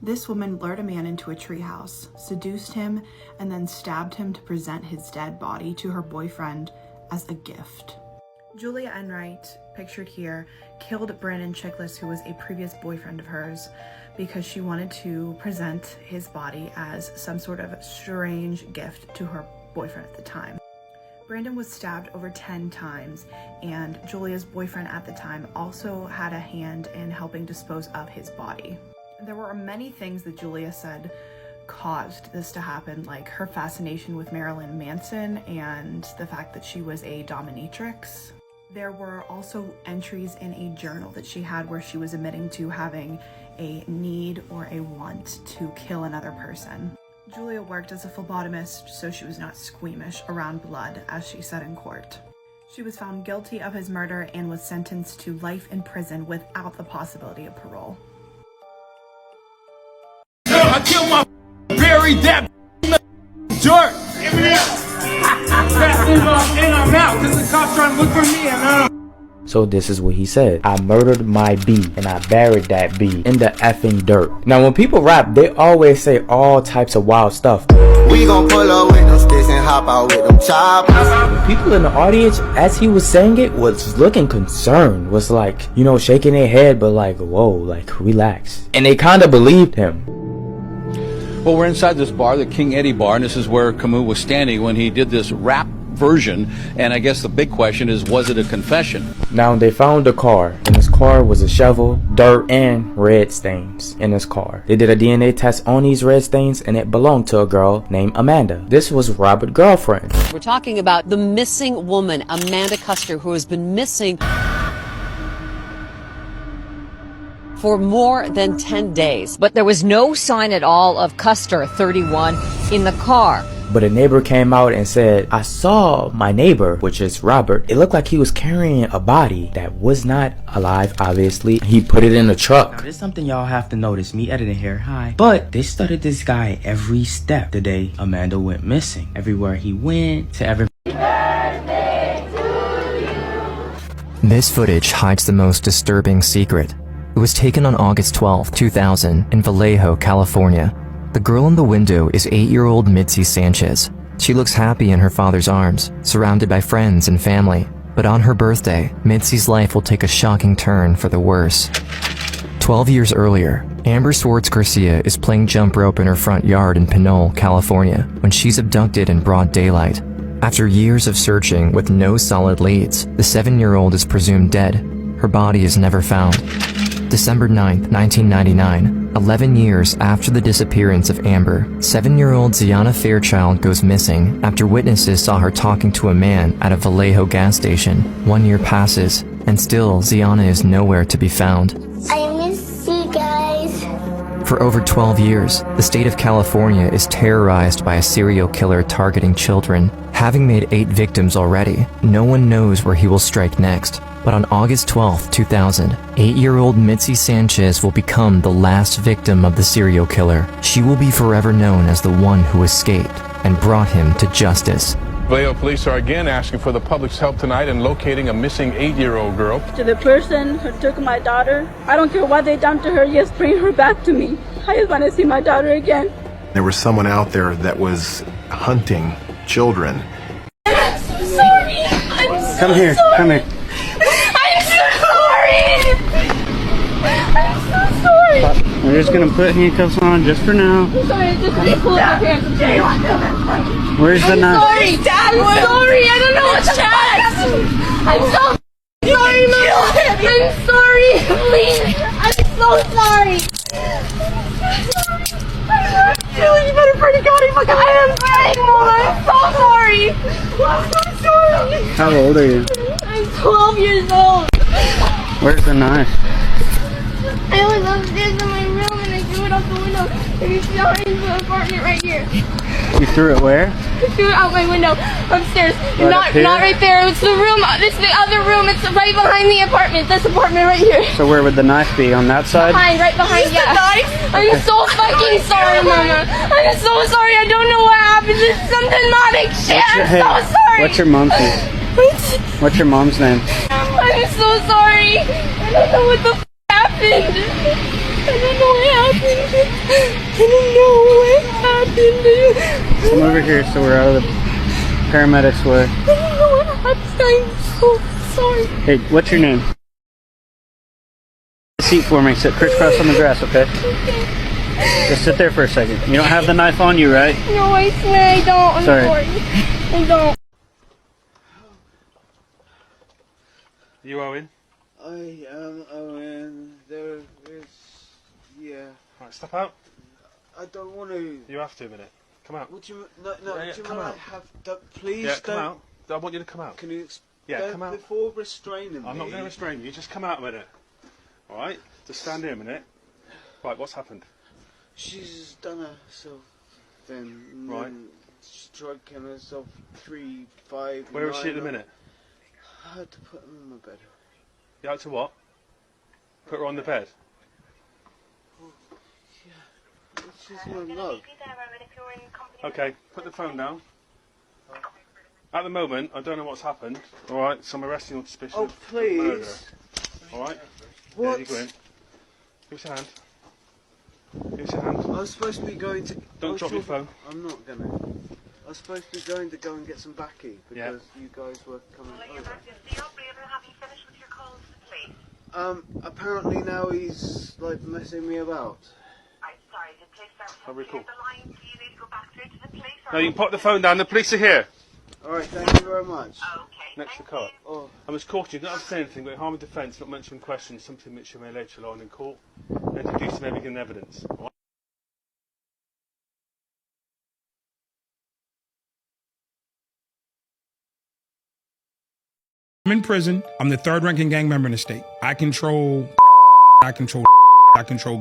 This woman lured a man into a treehouse, seduced him, and then stabbed him to present his dead body to her boyfriend as a gift. Julia Enright, pictured here, killed Brandon Chickless, who was a previous boyfriend of hers, because she wanted to present his body as some sort of strange gift to her boyfriend at the time. Brandon was stabbed over 10 times, and Julia's boyfriend at the time also had a hand in helping dispose of his body. There were many things that Julia said caused this to happen, like her fascination with Marilyn Manson and the fact that she was a dominatrix. There were also entries in a journal that she had where she was admitting to having a need or a want to kill another person. Julia worked as a phlebotomist, so she was not squeamish around blood, as she said in court. She was found guilty of his murder and was sentenced to life in prison without the possibility of parole. I killed my buried that in the dirt. And I'm out because the cops trying to look for me and So this is what he said: I murdered my bee and I buried that bee in the effing dirt. Now when people rap, they always say all types of wild stuff. We gon' pull up with them sticks and hop out with them choppers. People in the audience, as he was saying it, was looking concerned, was like, you know, shaking their head, but like, whoa, like, relax. And they kind of believed him. Well, we're inside this bar, the King Eddie bar, and this is where Camus was standing when he did this rap version. And I guess the big question is, was it a confession? Now they found a car. In his car was a shovel, dirt, and red stains in his car. They did a DNA test on these red stains, and it belonged to a girl named Amanda. This was Robert's girlfriend. We're talking about the missing woman, Amanda Custer, who has been missing for more than 10 days. But there was no sign at all of Custer, 31, in the car. But a neighbor came out and said, I saw my neighbor, which is Robert. It looked like he was carrying a body that was not alive, obviously. He put it in the truck. Now, there's something y'all have to notice. Me editing here, hi. But they studied this guy every step the day Amanda went missing. Everywhere he went, to every... This footage hides the most disturbing secret. It was taken on August 12, 2000 in Vallejo, California. The girl in the window is 8-year-old Mitzi Sanchez. She looks happy in her father's arms, surrounded by friends and family. But on her birthday, Mitzi's life will take a shocking turn for the worse. 12 years earlier, Amber Swartz Garcia is playing jump rope in her front yard in Pinole, California, when she's abducted in broad daylight. After years of searching with no solid leads, the 7-year-old is presumed dead. Her body is never found. December 9, 1999, 11 years after the disappearance of Amber, 7-year-old Ziana Fairchild goes missing after witnesses saw her talking to a man at a Vallejo gas station. 1 year passes, and still Ziana is nowhere to be found. I miss you guys. For over 12 years, the state of California is terrorized by a serial killer targeting children. Having made 8 victims already, no one knows where he will strike next. But on August 12, 2000, 8-year-old Mitzi Sanchez will become the last victim of the serial killer. She will be forever known as the one who escaped and brought him to justice. Vallejo police are again asking for the public's help tonight in locating a missing 8-year-old girl. To the person who took my daughter, I don't care what they done to her, just bring her back to me. I just want to see my daughter again. There was someone out there that was hunting children. I'm so sorry. I'm so Come here, sorry. come here. I'm so sorry. I'm so sorry. We're just gonna put handcuffs on just for now. I'm sorry, just let me pull up my pants. Where's the knife? Sorry, Dad. I'm sorry. I don't know what's Dad. I'm so sorry, Mom. I'm sorry. Please. I'm so sorry. You better pray to God. I am sorry, Mom. I'm so sorry. I'm so sorry. How old are you? I'm 12 years old. Where's the knife? I was upstairs in my room and I threw it out the window. And it's behind the apartment right here. You threw it where? I threw it out my window upstairs. Right not right there. It's the room. It's the other room. It's right behind the apartment. This apartment right here. So where would the knife be? On that side? Right behind. Yeah. I'm so fucking sorry, Mama. I'm so sorry. I don't know what happened. It's some demonic shit. I'm so sorry. What's your mom's name? What's your mom's name? I'm so sorry. I don't know what the happened. Come over here so we're out of the paramedics' way. I don't know what happened. I'm so sorry. Hey, what's your name? Seat for me. Sit crisscross on the grass, okay? Just sit there for a second. You don't have the knife on you, right? No, I swear I don't. I'm Sorry. I don't. You Owen? I am Owen. There is... yeah. Right, step out. I don't want to... You have to a minute. Come out. What do you... No, Yeah, do you come mind out. I have... Please Yeah, don't... come out. I want you to come out. Can you... Yeah, come out. Before restraining me... I'm not going to restrain you. Just come out a minute. Alright? Just stand here a minute. Right, what's happened? She's done herself then. Right. Then striking herself 3, 5... Where is she at the 9, minute? I had to put her in my bed. You had to what? Put her on the bed? She's my love. Okay, put the phone down. At the moment, I don't know what's happened. Alright, so I'm arresting you on suspicion Oh, of murder. please. Alright? What? Yeah, you go in. Give us your hand. Give us your hand. I was supposed to be going to... Don't drop your phone. I'm not gonna. I was supposed to be going to go and get some baccy because you guys were coming over. Apparently now he's like messing me about. I'll recall. No, you can put the phone down. The police are here. Alright, thank you very much. Next to the car. Oh. I was caught. You don't have to say anything, but harm of defence, not mentioning questions, something which you may later on in court, and deduce may begin evidence. All right? I'm in prison. I'm the third ranking gang member in the state. I control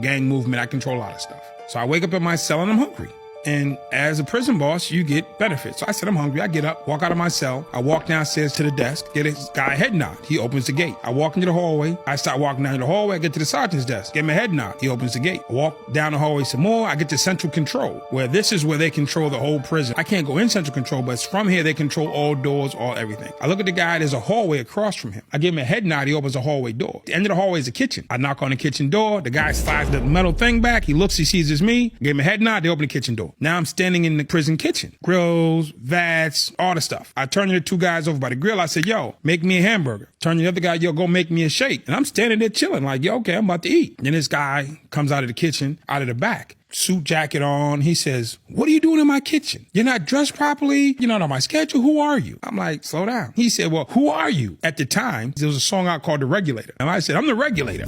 gang movement. I control a lot of stuff. So I wake up in my cell and I'm hungry. And as a prison boss, you get benefits. So I said, I'm hungry. I get up, walk out of my cell. I walk downstairs to the desk, get a guy a head nod. He opens the gate. I walk into the hallway. I start walking down the hallway. I get to the sergeant's desk, get him a head nod. He opens the gate. I walk down the hallway some more. I get to central control, where this is where they control the whole prison. I can't go in central control, but it's from here they control all doors, all everything. I look at the guy. There's a hallway across from him. I give him a head nod. He opens a hallway door. The end of the hallway is a kitchen. I knock on the kitchen door. The guy slides the metal thing back. He looks. He sees it's me. I give him a head nod. They open the kitchen door. Now I'm standing in the prison kitchen. Grills, vats, all the stuff. I turn the two guys over by the grill. I said, yo, make me a hamburger. Turn the other guy, yo, go make me a shake. And I'm standing there chilling like, yo, okay, I'm about to eat. Then this guy comes out of the kitchen, out of the back. Suit jacket on. He says, what are you doing in my kitchen? You're not dressed properly. You're not on my schedule. Who are you? I'm like, slow down. He said, well, who are you? At the time, there was a song out called The Regulator. And I said, I'm the regulator.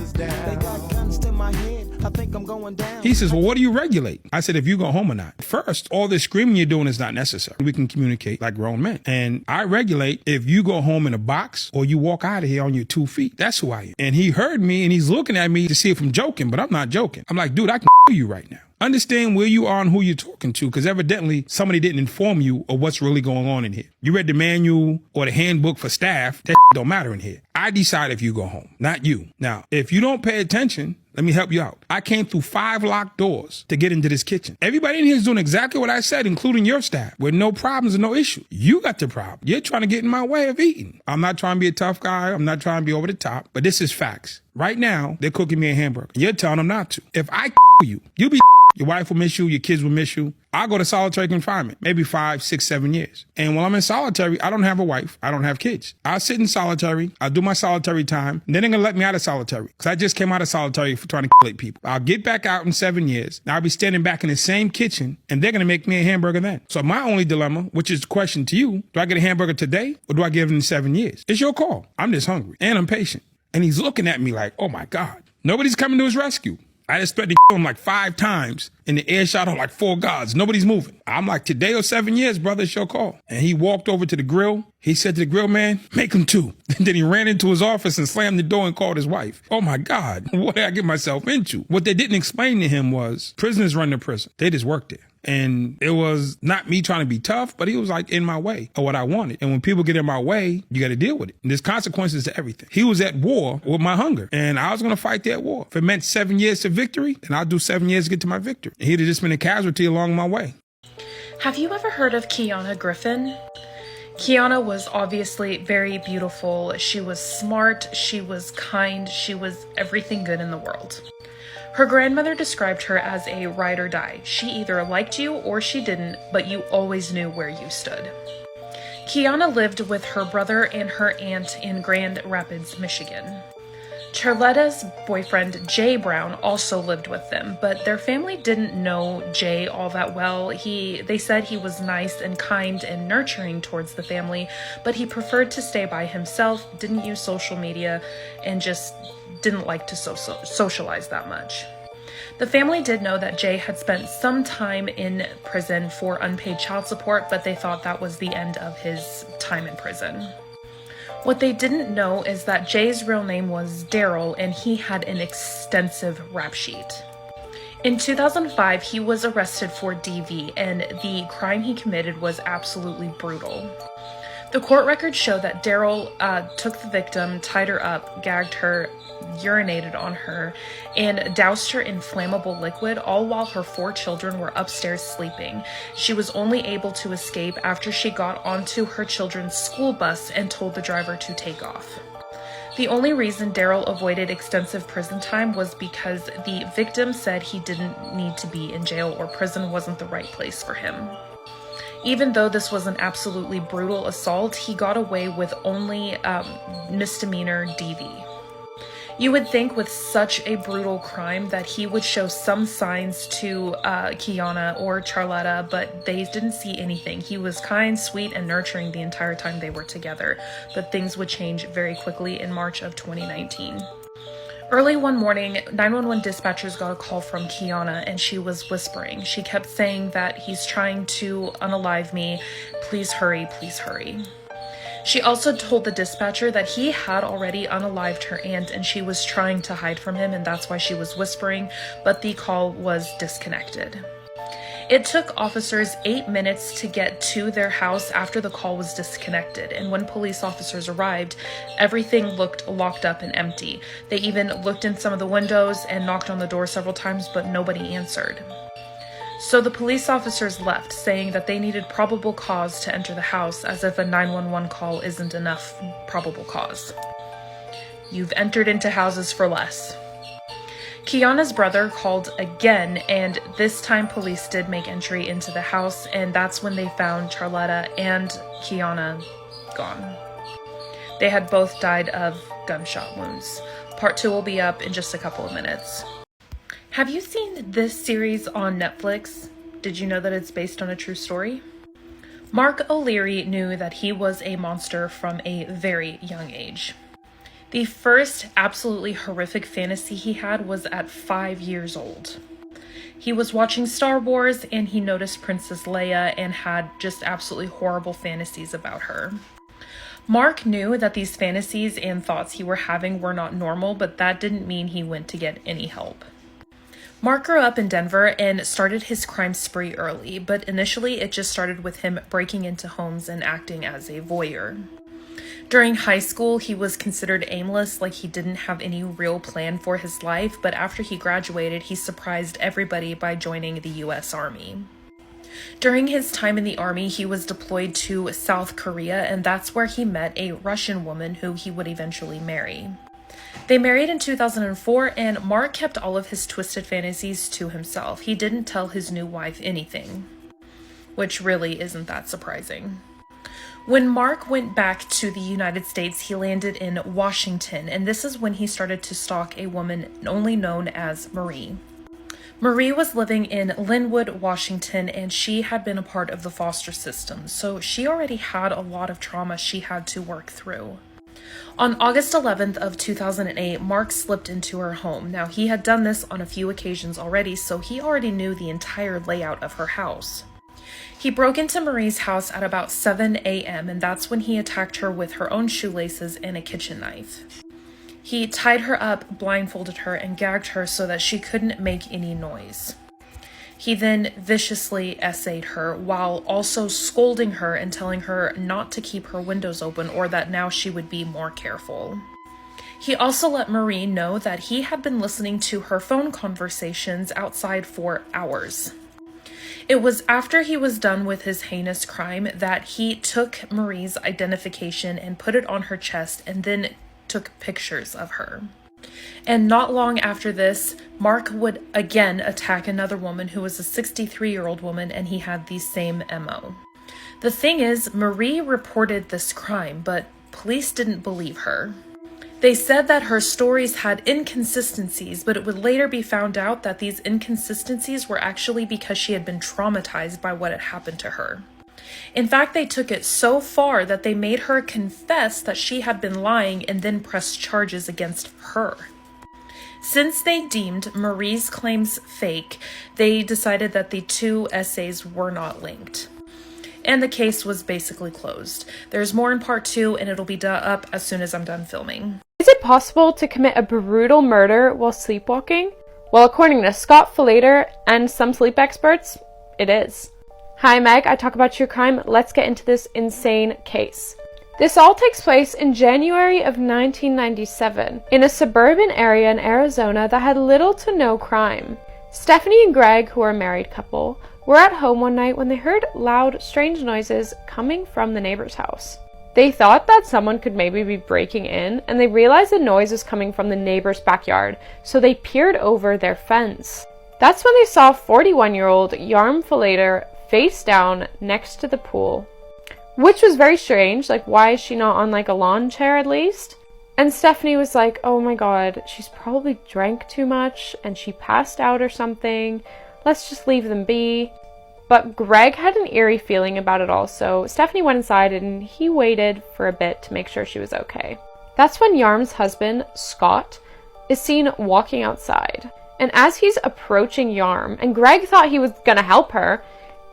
He says, well, what do you regulate? I said, if you go home or not. First, all this screaming you're doing is not necessary. We can communicate like grown men. And I regulate if you go home in a box or you walk out of here on your 2 feet. That's who I am. And he heard me and he's looking at me to see if I'm joking, but I'm not joking. I'm like, dude, I can you right now. Understand where you are and who you're talking to, because evidently somebody didn't inform you of what's really going on in here. You read the manual or the handbook for staff. That don't matter in here. I decide if you go home, not you. Now, if you don't pay attention, let me help you out. I came through 5 locked doors to get into this kitchen. Everybody in here is doing exactly what I said, including your staff, with no problems and no issue. You got the problem. You're trying to get in my way of eating. I'm not trying to be a tough guy. I'm not trying to be over the top, but this is facts. Right now, they're cooking me a hamburger. You're telling them not to. If I you, you'll be your wife will miss you, your kids will miss you. I'll go to solitary confinement, maybe 5, 6, 7 years. And while I'm in solitary, I don't have a wife. I don't have kids. I'll sit in solitary. I'll do my solitary time. And then they're going to let me out of solitary because I just came out of solitary for trying to kill 8 people. I'll get back out in 7 years. Now I'll be standing back in the same kitchen and they're going to make me a hamburger then. So my only dilemma, which is the question to you, do I get a hamburger today or do I give it in 7 years? It's your call. I'm just hungry and I'm patient. And he's looking at me like, oh my God, nobody's coming to his rescue. I expected to kill him like 5 times in the air shot of like 4 guards. Nobody's moving. I'm like, today or 7 years, brother, it's your call. And he walked over to the grill. He said to the grill man, make him 2. And then he ran into his office and slammed the door and called his wife. Oh my God, what did I get myself into? What they didn't explain to him was prisoners run the prison. They just work there. And it was not me trying to be tough, but he was like in my way of what I wanted. And when people get in my way, you got to deal with it. And there's consequences to everything. He was at war with my hunger and I was going to fight that war. If it meant 7 years to victory, then I'll do 7 years to get to my victory. And he'd have just been a casualty along my way. Have you ever heard of Kiana Griffin? Kiana was obviously very beautiful. She was smart. She was kind. She was everything good in the world. Her grandmother described her as a ride or die. She either liked you or she didn't, but you always knew where you stood. Kiana lived with her brother and her aunt in Grand Rapids, Michigan. Charletta's boyfriend, Jay Brown, also lived with them, but their family didn't know Jay all that well. They said he was nice and kind and nurturing towards the family, but he preferred to stay by himself, didn't use social media, and just didn't like to socialize that much. The family did know that Jay had spent some time in prison for unpaid child support, but they thought that was the end of his time in prison. What they didn't know is that Jay's real name was Daryl, and he had an extensive rap sheet. In 2005, he was arrested for DV, and the crime he committed was absolutely brutal. The court records show that Daryl took the victim, tied her up, gagged her, urinated on her, and doused her in flammable liquid, all while her 4 children were upstairs sleeping. She was only able to escape after she got onto her children's school bus and told the driver to take off. The only reason Daryl avoided extensive prison time was because the victim said he didn't need to be in jail or prison wasn't the right place for him. Even though this was an absolutely brutal assault, he got away with only misdemeanor DV. You would think with such a brutal crime that he would show some signs to Kiana or Charletta, but they didn't see anything. He was kind, sweet, and nurturing the entire time they were together, but things would change very quickly in March of 2019. Early one morning, 911 dispatchers got a call from Kiana, and she was whispering. She kept saying that he's trying to unalive me. Please hurry, please hurry. She also told the dispatcher that he had already unalived her aunt and she was trying to hide from him, and that's why she was whispering, but the call was disconnected. It took officers 8 minutes to get to their house after the call was disconnected, and when police officers arrived, everything looked locked up and empty. They even looked in some of the windows and knocked on the door several times, but nobody answered. So the police officers left, saying that they needed probable cause to enter the house, as if a 911 call isn't enough probable cause. You've entered into houses for less. Kiana's brother called again, and this time police did make entry into the house, and that's when they found Charletta and Kiana gone. They had both died of gunshot wounds. Part 2 will be up in just a couple of minutes. Have you seen this series on Netflix? Did you know that it's based on a true story? Mark O'Leary knew that he was a monster from a very young age. The first absolutely horrific fantasy he had was at 5 years old. He was watching Star Wars and he noticed Princess Leia and had just absolutely horrible fantasies about her. Mark knew that these fantasies and thoughts he were having were not normal, but that didn't mean he went to get any help. Mark grew up in Denver and started his crime spree early, but initially it just started with him breaking into homes and acting as a voyeur. During high school, he was considered aimless, like he didn't have any real plan for his life, but after he graduated, he surprised everybody by joining the U.S. Army. During his time in the Army, he was deployed to South Korea, and that's where he met a Russian woman who he would eventually marry. They married in 2004, and Mark kept all of his twisted fantasies to himself. He didn't tell his new wife anything, which really isn't that surprising. When Mark went back to the United States, he landed in Washington, and this is when he started to stalk a woman only known as Marie. Marie was living in Linwood, Washington, and she had been a part of the foster system, so she already had a lot of trauma she had to work through. On August 11th of 2008, Mark slipped into her home. Now, he had done this on a few occasions already, so he already knew the entire layout of her house. He broke into Marie's house at about 7 a.m., and that's when he attacked her with her own shoelaces and a kitchen knife. He tied her up, blindfolded her, and gagged her so that she couldn't make any noise. He then viciously essayed her while also scolding her and telling her not to keep her windows open or that now she would be more careful. He also let Marie know that he had been listening to her phone conversations outside for hours. It was after he was done with his heinous crime that he took Marie's identification and put it on her chest and then took pictures of her. And not long after this, Mark would again attack another woman who was a 63-year-old woman, and he had the same MO. The thing is, Marie reported this crime, but police didn't believe her. They said that her stories had inconsistencies, but it would later be found out that these inconsistencies were actually because she had been traumatized by what had happened to her. In fact, they took it so far that they made her confess that she had been lying and then pressed charges against her. Since they deemed Marie's claims fake, they decided that the two essays were not linked. And the case was basically closed. There's more in part 2, and it'll be up as soon as I'm done filming. Is it possible to commit a brutal murder while sleepwalking? Well, according to Scott Flater and some sleep experts, it is. Hi Meg, I talk about true crime. Let's get into this insane case. This all takes place in January of 1997 in a suburban area in Arizona that had little to no crime. Stephanie and Greg, who are a married couple, were at home one night when they heard loud, strange noises coming from the neighbor's house. They thought that someone could maybe be breaking in, and they realized the noise was coming from the neighbor's backyard, so they peered over their fence. That's when they saw 41-year-old Yarm Falater face down next to the pool. Which was very strange, like why is she not on like a lawn chair at least? And Stephanie was like, oh my god, she's probably drank too much and she passed out or something. Let's just leave them be. But Greg had an eerie feeling about it all, so Stephanie went inside and he waited for a bit to make sure she was okay. That's when Yarm's husband, Scott, is seen walking outside. And as he's approaching Yarm, and Greg thought he was gonna help her,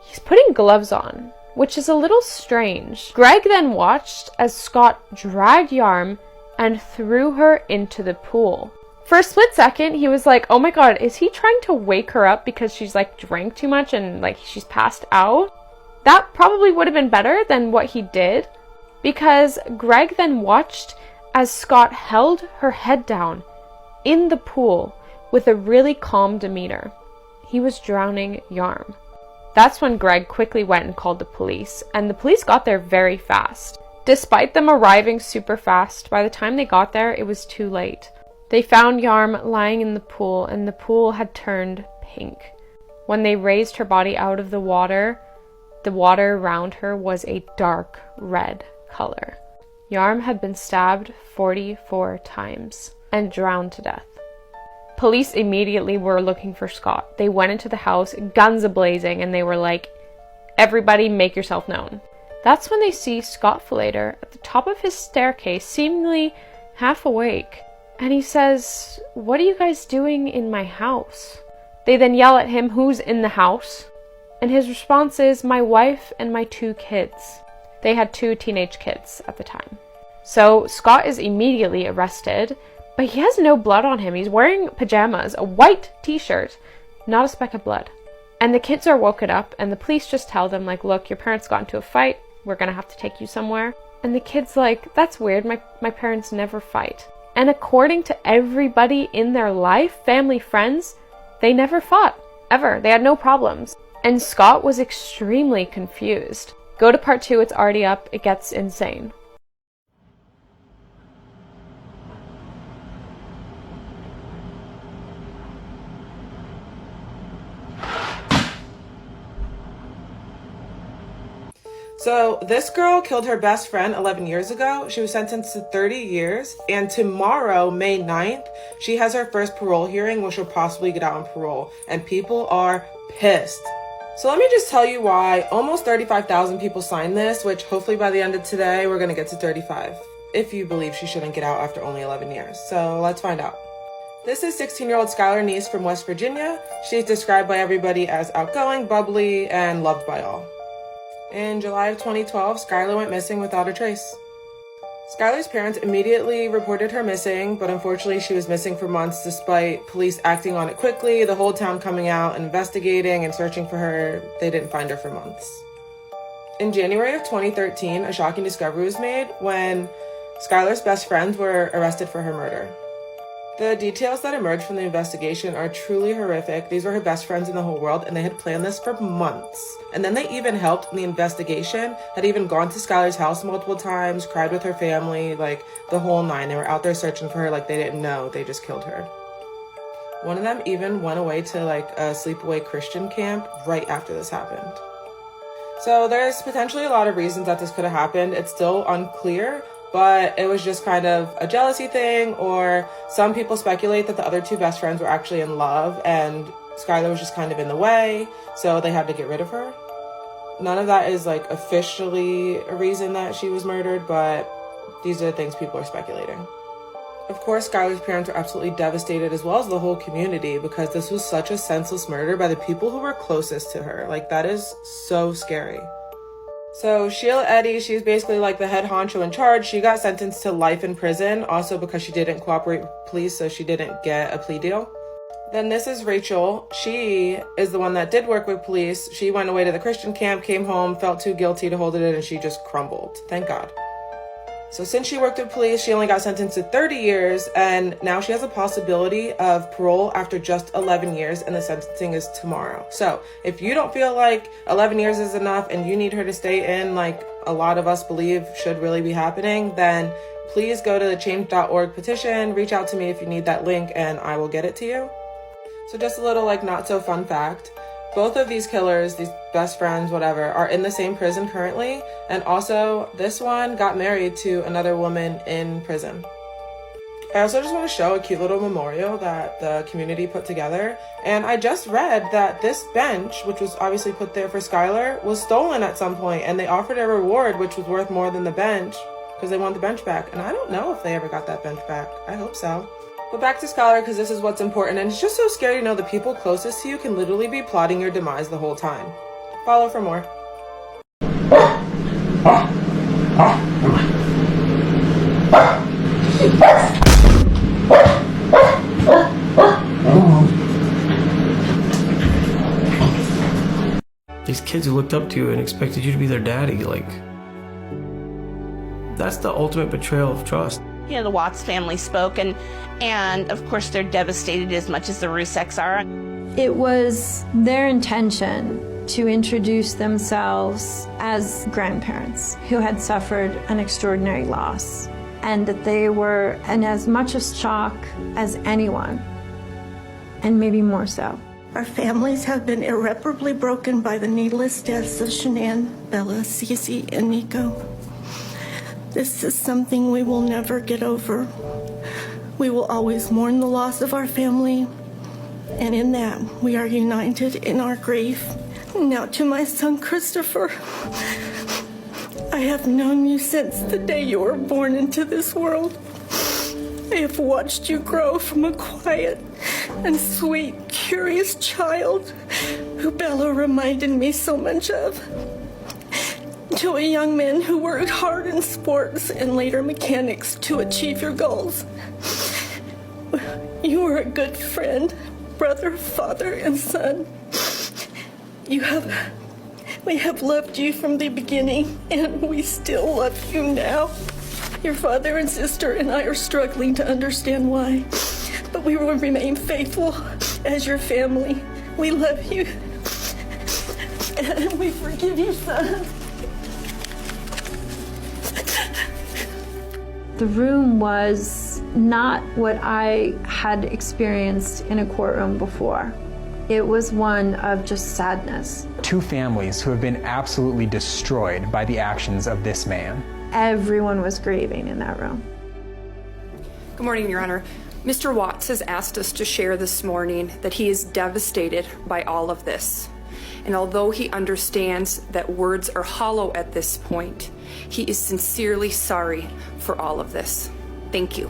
he's putting gloves on, which is a little strange. Greg then watched as Scott dragged Yarm and threw her into the pool. For a split second, he was like, oh my god, is he trying to wake her up because she's like drank too much and like she's passed out? That probably would have been better than what he did, because Greg then watched as Scott held her head down in the pool with a really calm demeanor. He was drowning Yarm. That's when Greg quickly went and called the police, and the police got there very fast. Despite them arriving super fast, by the time they got there, it was too late. They found Yarm lying in the pool, and the pool had turned pink. When they raised her body out of the water around her was a dark red color. Yarm had been stabbed 44 times and drowned to death. Police immediately were looking for Scott. They went into the house, guns a-blazing, and they were like, everybody make yourself known. That's when they see Scott Falater at the top of his staircase, seemingly half awake. And he says, what are you guys doing in my house? They then yell at him, who's in the house? And his response is, my wife and my 2 kids. They had 2 teenage kids at the time. So Scott is immediately arrested, but he has no blood on him. He's wearing pajamas, a white t-shirt, not a speck of blood. And the kids are woken up, and the police just tell them, like, look, your parents got into a fight. We're gonna have to take you somewhere. And the kid's like, that's weird. My parents never fight. And according to everybody in their life, family, friends, they never fought, ever. They had no problems. And Scott was extremely confused. Go to part 2, it's already up. It gets insane. So this girl killed her best friend 11 years ago. She was sentenced to 30 years. And tomorrow, May 9th, she has her first parole hearing, which will possibly get out on parole. And people are pissed. So let me just tell you why almost 35,000 people signed this, which hopefully by the end of today, we're going to get to 35. If you believe she shouldn't get out after only 11 years. So let's find out. This is 16-year-old Skylar Neese from West Virginia. She's described by everybody as outgoing, bubbly, and loved by all. In July of 2012, Skylar went missing without a trace. Skylar's parents immediately reported her missing, but unfortunately she was missing for months despite police acting on it quickly, the whole town coming out, investigating and searching for her. They didn't find her for months. In January of 2013, a shocking discovery was made when Skylar's best friends were arrested for her murder. The details that emerged from the investigation are truly horrific. These were her best friends in the whole world, and they had planned this for months. And then they even helped in the investigation, had even gone to Skylar's house multiple times, cried with her family, like the whole nine. They were out there searching for her like they didn't know. They just killed her. One of them even went away to like a sleepaway Christian camp right after this happened. So there's potentially a lot of reasons that this could have happened. It's still unclear, but it was just kind of a jealousy thing, or some people speculate that the other two best friends were actually in love and Skylar was just kind of in the way, so they had to get rid of her. None of that is like officially a reason that she was murdered, but these are the things people are speculating. Of course, Skylar's parents were absolutely devastated, as well as the whole community, because this was such a senseless murder by the people who were closest to her. Like, that is so scary. So Sheila Eddy, she's basically like the head honcho in charge. She got sentenced to life in prison, also because she didn't cooperate with police, so she didn't get a plea deal. Then this is Rachel. She is the one that did work with police. She went away to the Christian camp, came home, felt too guilty to hold it in, and she just crumbled. Thank God. So since she worked with police, she only got sentenced to 30 years, and now she has a possibility of parole after just 11 years, and the sentencing is tomorrow. So if you don't feel like 11 years is enough and you need her to stay in, like a lot of us believe should really be happening, then please go to the change.org petition, reach out to me if you need that link, and I will get it to you. So just a little like not so fun fact. Both of these killers, these best friends, whatever, are in the same prison currently. And also, this one got married to another woman in prison. I also just want to show a cute little memorial that the community put together. And I just read that this bench, which was obviously put there for Skylar, was stolen at some point, and they offered a reward which was worth more than the bench because they want the bench back. And I don't know if they ever got that bench back. I hope so. But back to Skylar, because this is what's important, and it's just so scary to know the people closest to you can literally be plotting your demise the whole time. Follow for more. These kids who looked up to you and expected you to be their daddy, like, that's the ultimate betrayal of trust. You know, the Watts family spoke, and of course they're devastated as much as the Ruseks are. It was their intention to introduce themselves as grandparents who had suffered an extraordinary loss, and that they were in as much a shock as anyone, and maybe more so. Our families have been irreparably broken by the needless deaths of Shanann, Bella, Cece, and Nico. This is something we will never get over. We will always mourn the loss of our family, and in that, we are united in our grief. Now to my son, Christopher. I have known you since the day you were born into this world. I have watched you grow from a quiet and sweet, curious child who Bella reminded me so much of, to a young man who worked hard in sports and later mechanics to achieve your goals. You are a good friend, brother, father, and son. We have loved you from the beginning, and we still love you now. Your father and sister and I are struggling to understand why, but we will remain faithful as your family. We love you, and we forgive you, son. The room was not what I had experienced in a courtroom before. It was one of just sadness. Two families who have been absolutely destroyed by the actions of this man. Everyone was grieving in that room. Good morning, Your Honor. Mr. Watts has asked us to share this morning that he is devastated by all of this. And although he understands that words are hollow at this point, he is sincerely sorry for all of this. Thank you.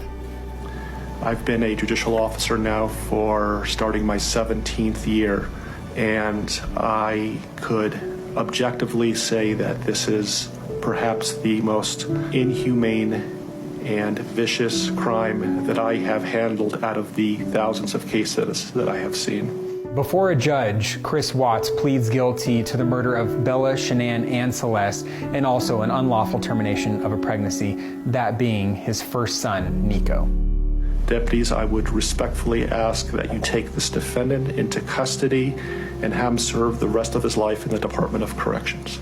I've been a judicial officer now for starting my 17th year, and I could objectively say that this is perhaps the most inhumane and vicious crime that I have handled out of the thousands of cases that I have seen. Before a judge, Chris Watts pleads guilty to the murder of Bella, Shanann, and Celeste, and also an unlawful termination of a pregnancy, that being his first son, Nico. Deputies, I would respectfully ask that you take this defendant into custody and have him serve the rest of his life in the Department of Corrections.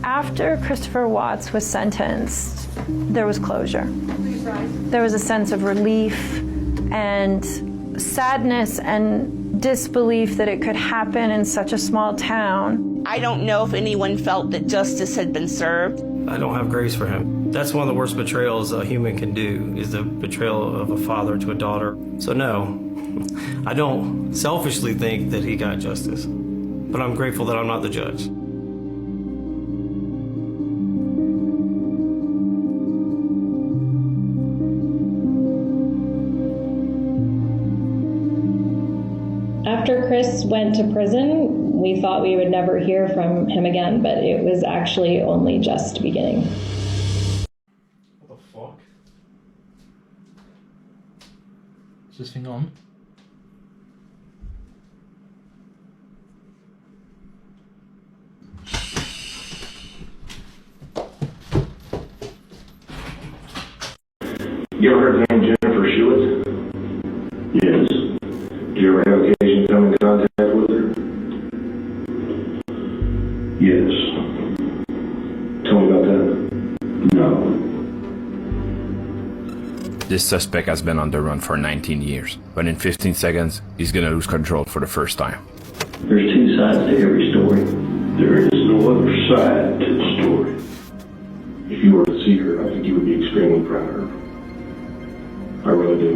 After Christopher Watts was sentenced, there was closure. There was a sense of relief and sadness and disbelief that it could happen in such a small town. I don't know if anyone felt that justice had been served. I don't have grace for him. That's one of the worst betrayals a human can do, is the betrayal of a father to a daughter. So no, I don't selfishly think that he got justice, but I'm grateful that I'm not the judge. After Chris went to prison, we thought we would never hear from him again, but it was actually only just beginning. What the fuck? Is this thing on? You ever heard the name Jennifer Schuett? Yes. Do you ever have occasion to come in contact with her? Yes. Tell me about that. No. This suspect has been on the run for 19 years, but in 15 seconds, he's gonna lose control for the first time. There's two sides to every story. There is no other side to the story. If you were to see her, I think you would be extremely proud of her. I really do.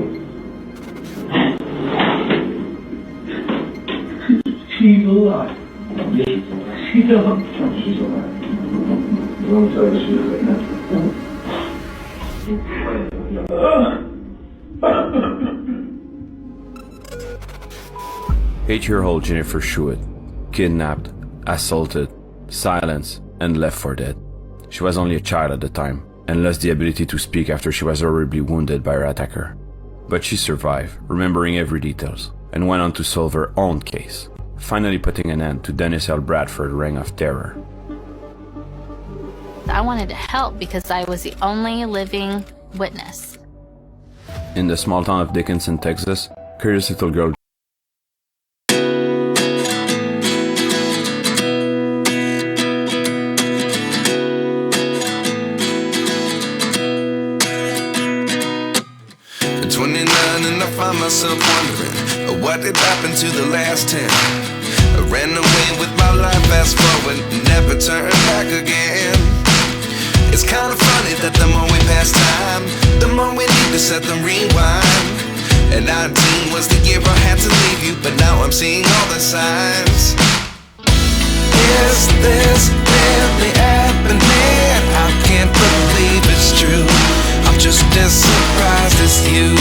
She's alive. She's alive. She's alive. Let me tell you, she's right now. 8-year-old Jennifer Schuett, kidnapped, assaulted, silenced, and left for dead. She was only a child at the time, and lost the ability to speak after she was horribly wounded by her attacker. But she survived, remembering every details, and went on to solve her own case, finally putting an end to Dennis L. Bradford's reign of terror. I wanted to help because I was the only living witness. In the small town of Dickinson, Texas, curious little girl myself wondering what did happen to the last 10. I ran away with my life, fast forward, never turn back again. It's kind of funny that the more we pass time, the more we need to set them rewind. And 19 was the year I had to leave you, but now I'm seeing all the signs. Is this really happening? I can't believe it's true. I'm just as surprised as you.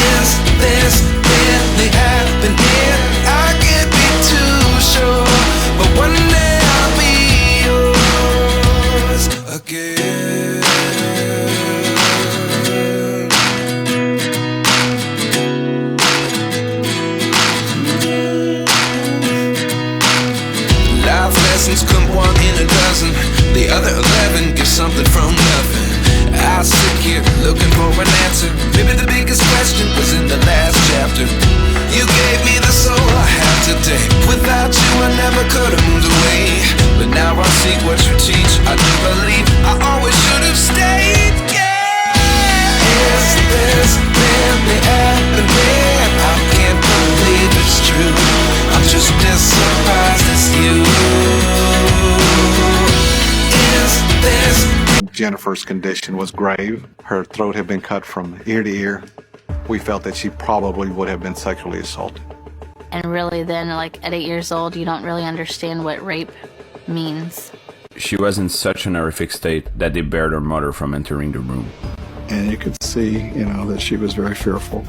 Is this really happening? I can't be too sure, but one day I'll be yours again. Life lessons come one in a dozen. The other 11 get something from nothing. I sit here looking for an answer. Maybe the biggest question was in the last chapter. You gave me the soul I have today. Without you I never could have moved away. But now I see what you teach. I do believe I always should have stayed. Yeah. Is this really happening? I can't believe it's true. I'm just as surprised as you. Is this Jennifer's condition was grave. Her throat had been cut from ear to ear. We felt that she probably would have been sexually assaulted. And really then, like at 8 years old, you don't really understand what rape means. She was in such an horrific state that they barred her mother from entering the room. And you could see, that she was very fearful.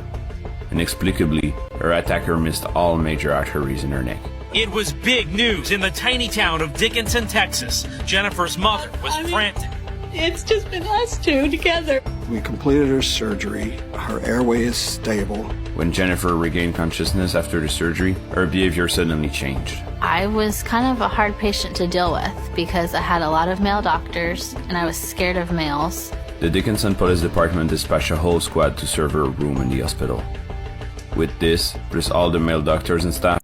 Inexplicably, her attacker missed all major arteries in her neck. It was big news in the tiny town of Dickinson, Texas. Jennifer's mother was frantic. It's just been us two together. We completed her surgery. Her airway is stable. When Jennifer regained consciousness after the surgery, her behavior suddenly changed. I was kind of a hard patient to deal with. because I had a lot of male doctors and I was scared of males. The Dickinson Police Department dispatched a whole squad to serve her room in the hospital. With this, plus all the male doctors and staff,